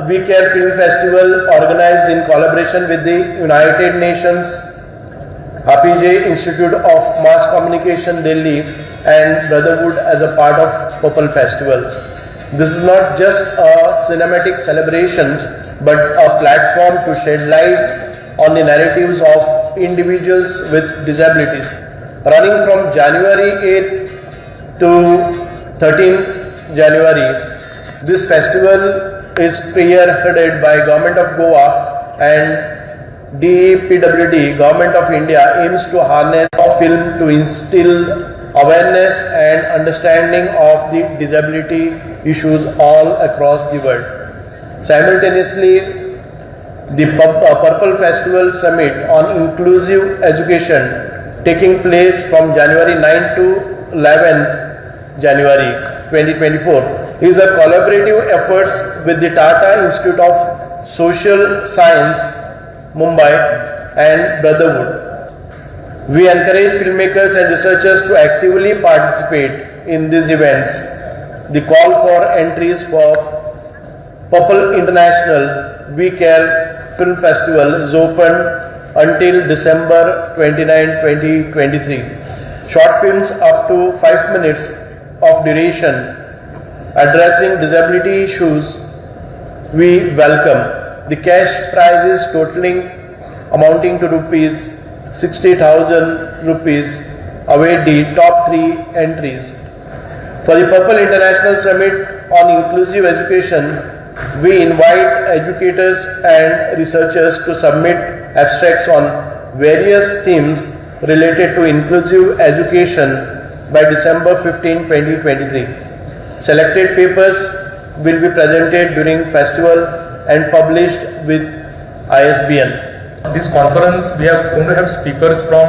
We Care Film Festival organized in collaboration with the United Nations, APJ Institute of Mass Communication Delhi and Brotherhood as a part of Purple Festival. This is not just a cinematic celebration but a platform to shed light on the narratives of individuals with disabilities. Running from January 8th to 13th January, this festival is spearheaded by Government of Goa and DPWD, Government of India, aims to harness film to instill awareness and understanding of the disability issues all across the world. Simultaneously, the Purple Festival Summit on Inclusive Education, taking place from January 9 to 11 January 2024, is a collaborative effort with the Tata Institute of Social Science, Mumbai and Brotherhood. We encourage filmmakers and researchers to actively participate in these events. The call for entries for Purple International We Care Film Festival is open until December 29, 2023. Short films up to 5 minutes of duration addressing disability issues we welcome. The cash prizes amounting to rupees 60,000 rupees await the top 3 entries. For the Purple International Summit on Inclusive Education, we invite educators and researchers to submit abstracts on various themes related to inclusive education by December 15, 2023. Selected papers will be presented during festival and published with ISBN. This conference, we are going to have speakers from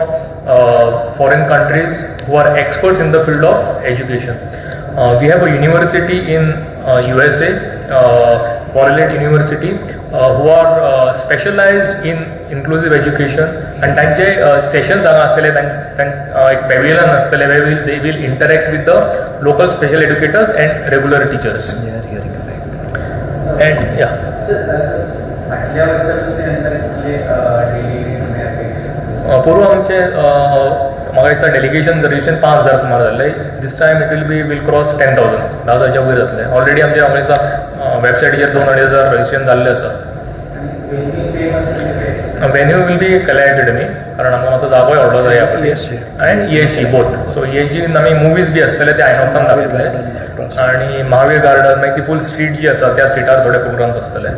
foreign countries who are experts in the field of education. We have a university in USA, Correlate University, who are specialized in inclusive education, and त्यांचे sessions असतले, एक pavilion असतले where they will interact with the local special educators and regular teachers. And yeah. पूर्व आमचे म्हाका दिसता delegation registration 5,000 सुमार जाल्ले. This time it will cross 10,000, 10,000च्या वयर जातले. ऑलरेडी आमचे म्हाका दिसता वेबसायटीचेर 2,500 रजिस्ट्रेशन जाल्ले आसा. वेन्यू विल बी कला अकॅडमी, कारण आमकां मातसो जागोय व्हडलो जाय आनी ESG बोथ. सो ESG आमी मुवीज बी आसतले ते आयनॉक्सान दाखयतले, आनी महावीर गार्डन मागीर ती फूल स्ट्रीट जी आसा त्या स्ट्रीटार थोडे प्रोग्राम्स आसतले.